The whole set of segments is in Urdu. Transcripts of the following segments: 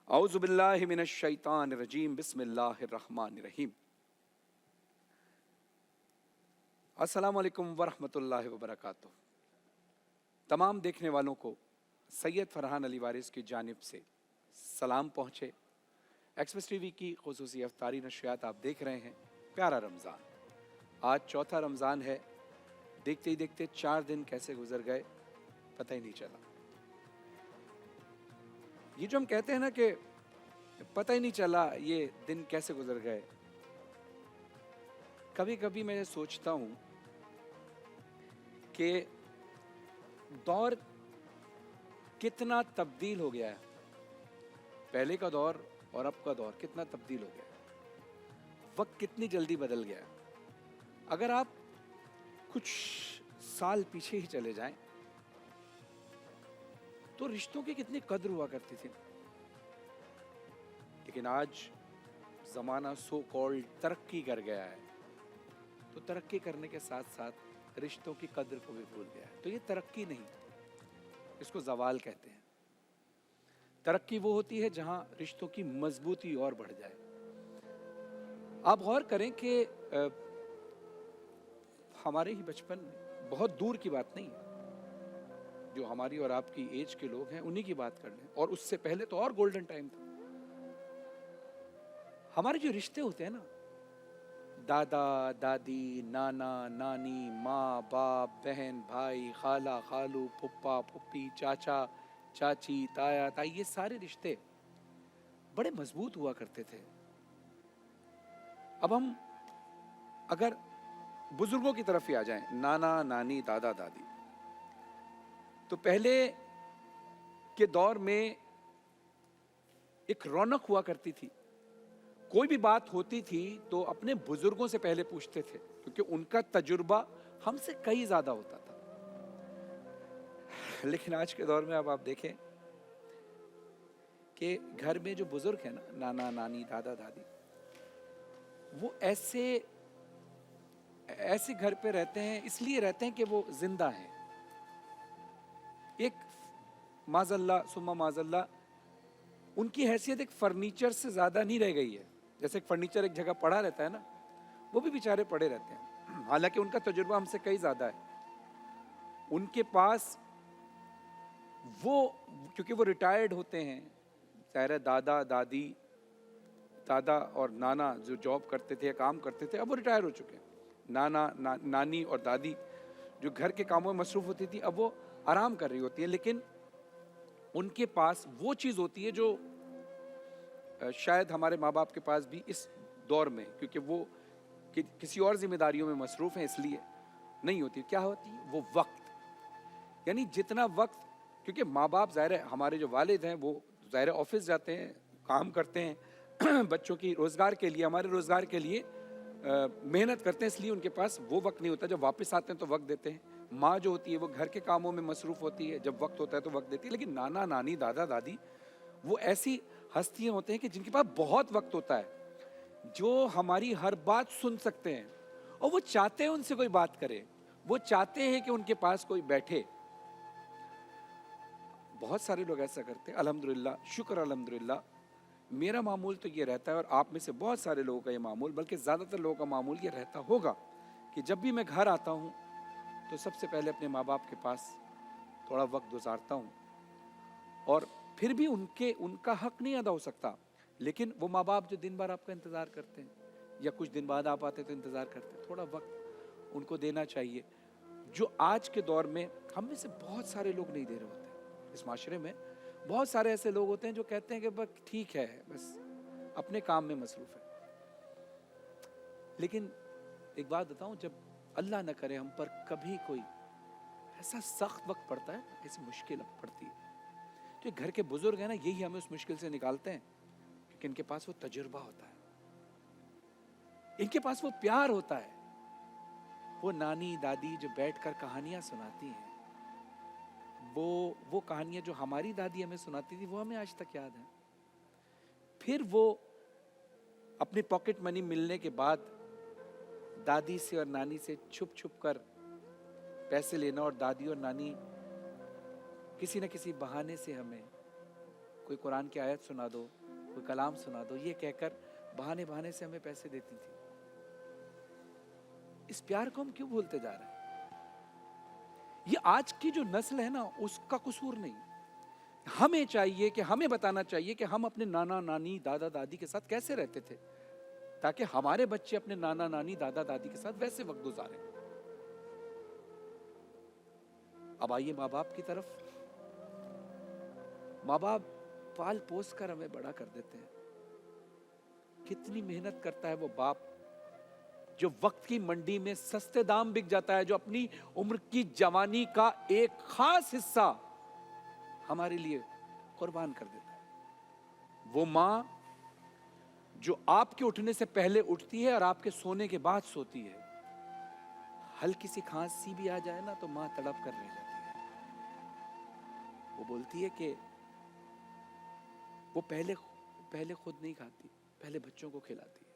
اعوذ باللہ من الشیطان الرجیم بسم اللہ الرحمن الرحیم۔ السلام علیکم ورحمۃ اللہ وبرکاتہ۔ تمام دیکھنے والوں کو سید فرحان علی وارث کی جانب سے سلام پہنچے۔ ایکسپریس ٹی وی کی خصوصی افطاری نشریات آپ دیکھ رہے ہیں۔ پیارا رمضان، آج چوتھا رمضان ہے۔ دیکھتے ہی دیکھتے 4 دن کیسے گزر گئے پتہ ہی نہیں چلا۔ یہ جو ہم کہتے ہیں نا کہ پتہ ہی نہیں چلا یہ دن کیسے گزر گئے، کبھی کبھی میں سوچتا ہوں کہ دور کتنا تبدیل ہو گیا ہے۔ پہلے کا دور اور اب کا دور کتنا تبدیل ہو گیا ہے، وقت کتنی جلدی بدل گیا ہے۔ اگر آپ کچھ سال پیچھے ہی چلے جائیں تو رشتوں کی کتنی قدر ہوا کرتی تھی، لیکن آج زمانہ سو کالڈ ترقی کر گیا ہے، تو ترقی کرنے کے ساتھ ساتھ رشتوں کی قدر کو بھی بھول گیا ہے۔ تو یہ ترقی نہیں، اس کو زوال کہتے ہیں۔ ترقی وہ ہوتی ہے جہاں رشتوں کی مضبوطی اور بڑھ جائے۔ آپ غور کریں کہ ہمارے ہی بچپن میں، بہت دور کی بات نہیں ہے، جو ہماری اور آپ کی ایج کے لوگ ہیں انہی کی بات کر لیں، اور اس سے پہلے تو اور گولڈن ٹائم تھا۔ ہمارے جو رشتے ہوتے ہیں نا، دادا دادی، نانا نانی، ماں باپ، بہن بھائی، خالہ خالو، پھپھا پھپھی، چاچا چاچی، تایا تائی، یہ سارے رشتے بڑے مضبوط ہوا کرتے تھے۔ اب ہم اگر بزرگوں کی طرف ہی آ جائیں، نانا نانی، دادا دادی، تو پہلے کے دور میں ایک رونق ہوا کرتی تھی۔ کوئی بھی بات ہوتی تھی تو اپنے بزرگوں سے پہلے پوچھتے تھے، کیونکہ ان کا تجربہ ہم سے کئی زیادہ ہوتا تھا۔ لیکن آج کے دور میں اب آپ دیکھیں کہ گھر میں جو بزرگ ہیں نا، نانا نانی، دادا دادی، وہ ایسے گھر پہ رہتے ہیں، اس لیے رہتے ہیں کہ وہ زندہ ہیں۔ ایک معاذ اللہ ثم معاذ اللہ ان کی حیثیت ایک فرنیچر سے زیادہ نہیں رہ گئی ہے۔ جیسے ایک فرنیچر ایک جگہ پڑا رہتا ہے نا، وہ بھی بیچارے پڑے رہتے ہیں، حالانکہ ان کا تجربہ ہم سے کئی زیادہ ہے۔ ان کے پاس وہ، کیونکہ وہ ریٹائرڈ ہوتے ہیں، ظاہر دادا دادی، دادا اور نانا جو جاب کرتے تھے، کام کرتے تھے، اب وہ ریٹائر ہو چکے ہیں۔ نانا نانی اور دادی جو گھر کے کاموں میں مصروف ہوتی تھی، اب وہ آرام کر رہی ہوتی ہے، لیکن ان کے پاس وہ چیز ہوتی ہے جو شاید ہمارے ماں باپ کے پاس بھی اس دور میں، کیونکہ وہ کسی اور ذمہ داریوں میں مصروف ہیں، اس لیے نہیں ہوتی۔ کیا ہوتی ہے؟ وہ وقت، یعنی جتنا وقت، کیونکہ ماں باپ ظاہر ہے، ہمارے جو والد ہیں وہ ظاہر آفس جاتے ہیں، کام کرتے ہیں، بچوں کی روزگار کے لیے، ہمارے روزگار کے لیے محنت کرتے ہیں، اس لیے ان کے پاس وہ وقت نہیں ہوتا۔ جب واپس آتے ہیں تو وقت دیتے ہیں۔ ماں جو ہوتی ہے وہ گھر کے کاموں میں مصروف ہوتی ہے، جب وقت ہوتا ہے تو وقت دیتی ہے۔ لیکن نانا نانی، دادا دادی، وہ ایسی ہستیاں ہوتے ہیں کہ جن کے پاس بہت وقت ہوتا ہے، جو ہماری ہر بات سن سکتے ہیں، اور وہ چاہتے ہیں ان سے کوئی بات کرے، وہ چاہتے ہیں کہ ان کے پاس کوئی بیٹھے۔ بہت سارے لوگ ایسا کرتے ہیں، الحمدللہ، شکر الحمدللہ۔ میرا معمول تو یہ رہتا ہے، اور آپ میں سے بہت سارے لوگوں کا یہ معمول، بلکہ زیادہ تر لوگوں کا معمول یہ رہتا ہوگا کہ جب بھی میں گھر آتا ہوں تو سب سے پہلے اپنے ماں باپ کے پاس تھوڑا وقت گزارتا ہوں۔ اور پھر بھی ان کا حق نہیں ادا ہو سکتا، لیکن وہ ماں باپ جو دن بھر آپ کا انتظار کرتے ہیں، یا کچھ دن بعد آپ آتے تو انتظار کرتے ہیں، تھوڑا وقت ان کو دینا چاہیے، جو آج کے دور میں ہم میں سے بہت سارے لوگ نہیں دے رہے ہوتے۔ اس معاشرے میں بہت سارے ایسے لوگ ہوتے ہیں جو کہتے ہیں کہ بس ٹھیک ہے، بس اپنے کام میں مصروف ہے۔ لیکن ایک بات بتاؤں، جب اللہ نہ کرے ہم پر کبھی کوئی ایسا سخت وقت پڑتا ہے، ایسی مشکل پڑتی ہے، جو گھر کے بزرگ ہیں نا، یہی ہمیں اس مشکل سے نکالتے ہیں، کیونکہ ان کے پاس وہ تجربہ ہوتا ہے، ان کے پاس وہ پیار ہوتا ہے۔ وہ نانی دادی جو بیٹھ کر کہانیاں سناتی ہیں، وہ کہانیاں جو ہماری دادی ہمیں سناتی تھی، وہ ہمیں آج تک یاد ہیں۔ پھر وہ اپنی پاکٹ منی ملنے کے بعد دادی سے اور نانی سے چھپ چھپ کر پیسے لینا، اور دادی اور نانی کسی نہ کسی بہانے سے ہمیں کوئی قرآن کی آیت سنا دو, کوئی کلام سنا دو, یہ کہہ کر بہانے بہانے سے ہمیں پیسے دیتی تھی. اس پیار کو ہم کیوں بھولتے جا رہے ہیں؟ یہ آج کی جو نسل ہے نا, اس کا قصور نہیں. ہمیں چاہیے کہ ہمیں بتانا چاہیے کہ ہم اپنے نانا نانی دادا دادی کے ساتھ کیسے رہتے تھے, تاکہ ہمارے بچے اپنے نانا نانی دادا دادی کے ساتھ ویسے وقت گزاریں. اب آئیے ماں باپ کی طرف. ماں باپ پال پوس کر ہمیں بڑا کر دیتے ہیں. کتنی محنت کرتا ہے وہ باپ جو وقت کی منڈی میں سستے دام بک جاتا ہے, جو اپنی عمر کی جوانی کا ایک خاص حصہ ہمارے لیے قربان کر دیتا ہے. وہ ماں جو آپ کے اٹھنے سے پہلے اٹھتی ہے اور آپ کے سونے کے بعد سوتی ہے. ہلکی سی کھانسی بھی آ جائے نا تو ماں تڑپ کر رہ جاتی ہے. وہ بولتی ہے کہ وہ پہلے خود نہیں کھاتی, پہلے بچوں کو کھلاتی ہے.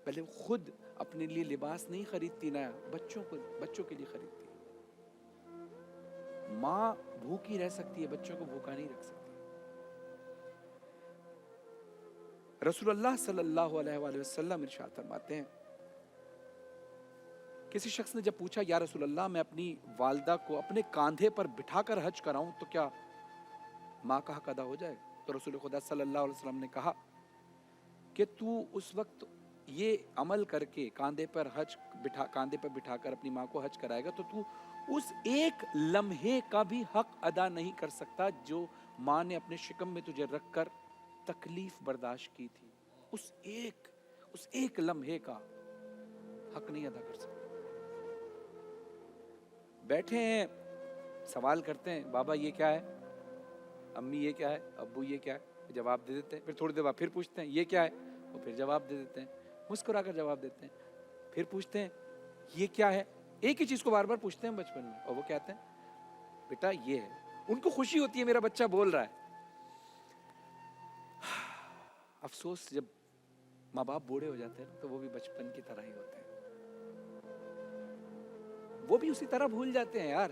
پہلے خود اپنے لیے لباس نہیں خریدتی, نا بچوں کے لیے خریدتی ہے. ماں بھوکی رہ سکتی ہے, بچوں کو بھوکا نہیں رکھ سکتی. رسول اللہ صلی اللہ علیہ وآلہ وسلم ارشاد فرماتے ہیں, کسی شخص نے جب پوچھا یا رسول اللہ میں اپنی والدہ کو اپنے کاندھے پر بٹھا کر حج کراؤں تو کیا ماں کا حق ادا ہو جائے؟ تو رسول خدا صلی اللہ علیہ وسلم نے کہا کہ تو اس وقت یہ عمل کر کے کاندھے پر بٹھا کر اپنی ماں کو حج کرائے گا تو اس ایک لمحے کا بھی حق ادا نہیں کر سکتا جو ماں نے اپنے شکم میں تجھے رکھ کر تکلیف برداشت کی تھی. اس ایک لمحے کا حق نہیں ادا کر سکتا. بیٹھے ہیں, سوال کرتے ہیں, بابا یہ کیا ہے, امی یہ کیا ہے, ابو یہ کیا ہے, جواب دے دیتے ہیں. پھر تھوڑی دیر بعد پھر پوچھتے ہیں یہ کیا ہے, اور پھر جواب دے دیتے ہیں, مسکرا کر جواب دیتے ہیں. پھر پوچھتے ہیں یہ کیا ہے, ایک ہی چیز کو بار بار پوچھتے ہیں بچپن میں, اور وہ کہتے ہیں بیٹا یہ ہے. ان کو خوشی ہوتی ہے میرا بچہ بول رہا ہے. افسوس جب ماں باپ بوڑھے ہو جاتے ہیں تو وہ بھی بچپن کی طرح ہی ہوتے ہیں. وہ بھی اسی طرح بھول جاتے ہیں یار,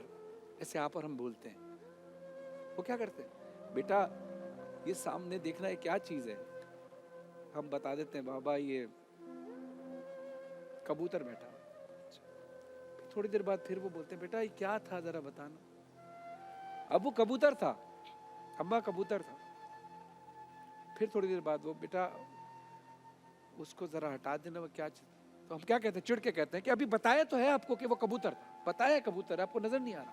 ایسے آپ اور ہم بھولتے ہیں. وہ کیا کرتے ہیں, بیٹا یہ سامنے دیکھنا ہے کیا چیز ہے, ہم بتا دیتے ہیں بابا یہ کبوتر بیٹھا. تھوڑی دیر بعد پھر وہ بولتے ہیں بیٹا یہ کیا تھا ذرا بتانا. اب وہ کبوتر تھا, اماں کبوتر تھا. پھر تھوڑی دیر بعد وہ بیٹا اس کو ذرا ہٹا دینا, وہ کیا چیز. تو ہم کیا کہتے ہیں, چڑ کے کہتے ہیں کہ ابھی بتایا تو ہے آپ کو کہ وہ کبوتر تھا, بتایا کبوتر, آپ کو نظر نہیں آ رہا.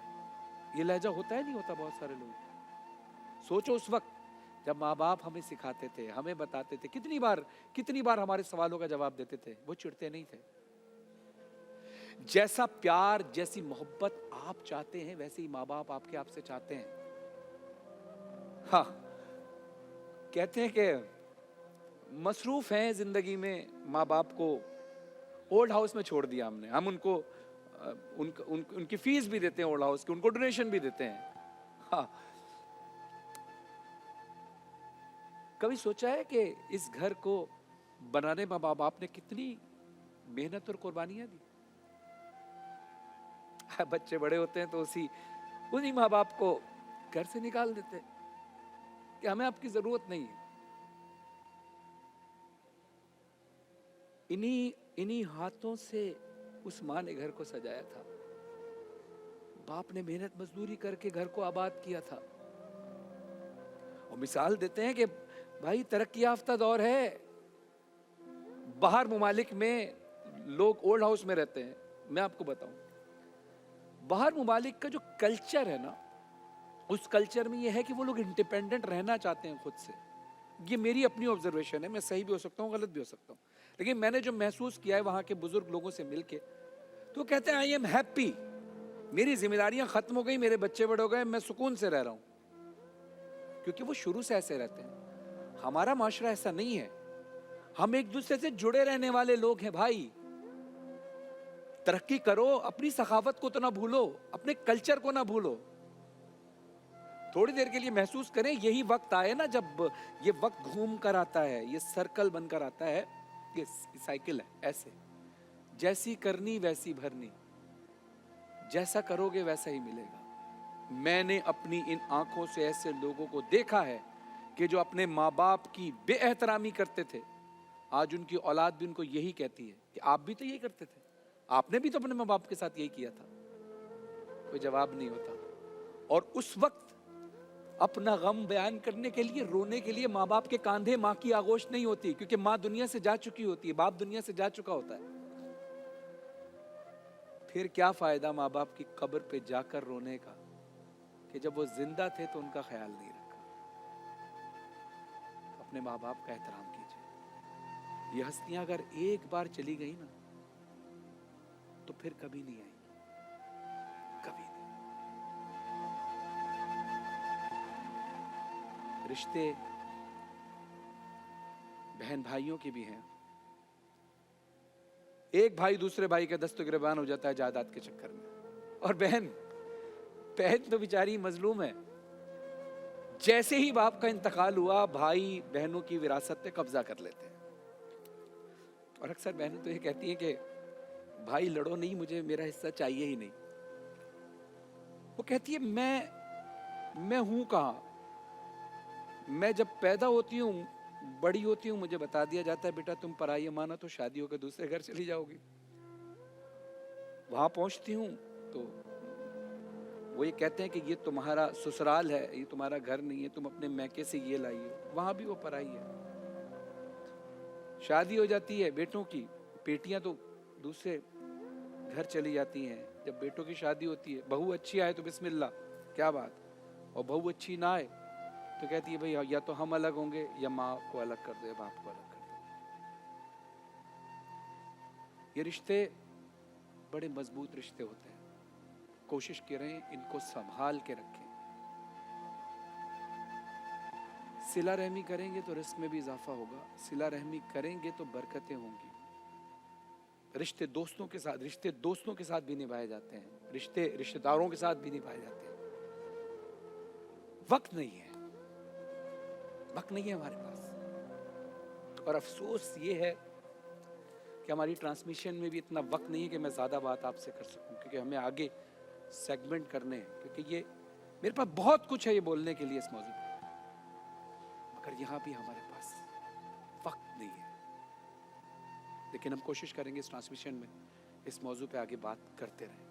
یہ لہجہ ہوتا ہے نہیں ہوتا بہت سارے لوگ. سوچو اس وقت جب ماں باپ ہمیں سکھاتے تھے, ہمیں بتاتے تھے, کتنی بار ہمارے سوالوں کا جواب دیتے تھے, وہ چڑتے نہیں تھے. جیسا پیار جیسی محبت آپ چاہتے ہیں ویسے ہی ماں باپ آپ سے چاہتے ہیں. ہاں کہتے ہیں کہ مصروف ہیں زندگی میں ماں باپ کو اولڈ ہاؤس میں چھوڑ دیا ہم نے. ہم ان کو ان کی فیس بھی دیتے ہیں اولڈ ہاؤس کی, ان کو ڈونیشن بھی دیتے ہیں. ہاں کبھی سوچا ہے کہ اس گھر کو بنانے میں ماں باپ نے کتنی محنت اور قربانیاں دی؟ بچے بڑے ہوتے ہیں تو انہی ماں باپ کو گھر سے نکال دیتے کہ ہمیں آپ کی ضرورت نہیں ہے. انہی ہاتھوں سے اس ماں نے گھر کو سجایا تھا, باپ نے محنت مزدوری کر کے گھر کو آباد کیا تھا. اور مثال دیتے ہیں کہ بھائی ترقی یافتہ دور ہے, باہر ممالک میں لوگ اولڈ ہاؤس میں رہتے ہیں. میں آپ کو بتاؤں باہر ممالک کا جو کلچر ہے نا, اس کلچر میں یہ ہے کہ وہ لوگ انڈیپینڈنٹ رہنا چاہتے ہیں خود سے. یہ میری اپنی آبزرویشن ہے, میں صحیح بھی ہو سکتا ہوں غلط بھی ہو سکتا ہوں, لیکن میں نے جو محسوس کیا ہے وہاں کے بزرگ لوگوں سے مل کے, تو کہتے ہیں آئی ایم ہیپی, میری ذمہ داریاں ختم ہو گئی, میرے بچے بڑے ہو گئے, میں سکون سے رہ رہا ہوں. کیونکہ وہ شروع سے ایسے رہتے ہیں. ہمارا معاشرہ ایسا نہیں ہے, ہم ایک دوسرے سے جڑے رہنے والے لوگ ہیں بھائی. ترقی کرو, اپنی ثقافت کو تو نہ بھولو, اپنے کلچر کو نہ بھولو. تھوڑی دیر کے لیے محسوس کریں, یہی وقت آئے نا جب یہ وقت گھوم کر آتا ہے, یہ سرکل بن کر آتا ہے, یہ سائیکل ہے ایسے, جیسی کرنی ویسی بھرنی, جیسا کرو گے ویسا ہی ملے گا. میں نے اپنی ان آنکھوں سے ایسے لوگوں کو دیکھا ہے کہ جو اپنے ماں باپ کی بے احترامی کرتے تھے، آج ان کی اولاد بھی ان کو یہی کہتی ہے کہ آپ بھی تو یہی کرتے تھے، آپ نے بھی تو اپنے ماں باپ کے ساتھ یہی کیا تھا. کوئی جواب نہیں ہوتا. اور اس وقت اپنا غم بیان کرنے کے لیے، رونے کے لیے ماں باپ کے کاندھے ماں کی آغوش نہیں ہوتی، کیونکہ ماں دنیا سے جا چکی ہوتی ہے، باپ دنیا سے جا چکا ہوتا ہے. پھر کیا فائدہ ماں باپ کی قبر پہ جا کر رونے کا کہ جب وہ زندہ تھے تو ان کا خیال نہیں رکھا. اپنے ماں باپ کا احترام کیجیے. یہ ہستیاں اگر ایک بار چلی گئی نا تو پھر کبھی نہیں آئیں گی، کبھی نہیں. رشتے بہن بھائیوں کے بھی ہیں. ایک بھائی دوسرے بھائی کا دست و گریبان ہو جاتا ہے جائیداد کے چکر میں، اور بہن تو بیچاری مظلوم ہے. جیسے ہی باپ کا انتقال ہوا، بھائی بہنوں کی وراثت پہ قبضہ کر لیتے ہیں. اور اکثر بہنیں تو یہ کہتی ہیں کہ بھائی لڑو نہیں، مجھے میرا حصہ چاہیے ہی نہیں. وہ کہتی ہے میں ہوں کہاں؟ میں جب پیدا ہوتی ہوں، بڑی ہوتی ہوں، مجھے بتا دیا جاتا ہے بیٹا تم پرائی امانت ہو، شادی ہو کے دوسرے گھر چلی جاؤ گی. وہاں پہنچتی ہوں تو وہ یہ کہتے ہیں کہ یہ تمہارا سسرال ہے، یہ تمہارا گھر نہیں ہے، تم اپنے میکے سے یہ لائیے. وہاں بھی وہ پرائی ہے. شادی ہو جاتی ہے بیٹوں کی، بیٹیاں تو دوسرے گھر چلی جاتی ہیں. جب بیٹوں کی شادی ہوتی ہے، بہو اچھی آئے تو بسم اللہ، کیا بات. اور بہو اچھی نہ آئے تو کہتی ہے بھئی یا تو ہم الگ ہوں گے یا ماں کو الگ کر دو یا باپ کو الگ کر دو. یہ رشتے بڑے مضبوط رشتے ہوتے ہیں. کوشش کریں ان کو سنبھال کے رکھیں. صلہ رحمی کریں گے تو رزق میں بھی اضافہ ہوگا، صلہ رحمی کریں گے تو برکتیں ہوں گی. رشتے دوستوں کے ساتھ بھی نبھائے جاتے ہیں، رشتے داروں کے ساتھ بھی نبھائے جاتے ہیں. وقت نہیں ہے ہمارے پاس. اور افسوس یہ ہے کہ ہماری ٹرانسمیشن میں بھی اتنا وقت نہیں ہے کہ میں زیادہ بات آپ سے کر سکوں، کیونکہ ہمیں آگے سیگمنٹ کرنے ہیں. کیونکہ یہ میرے پاس بہت کچھ ہے یہ بولنے کے لیے اس موضوع پہ، مگر یہاں بھی ہمارے پاس وقت نہیں ہے. لیکن ہم کوشش کریں گے اس ٹرانسمیشن میں اس موضوع پہ آگے بات کرتے رہیں.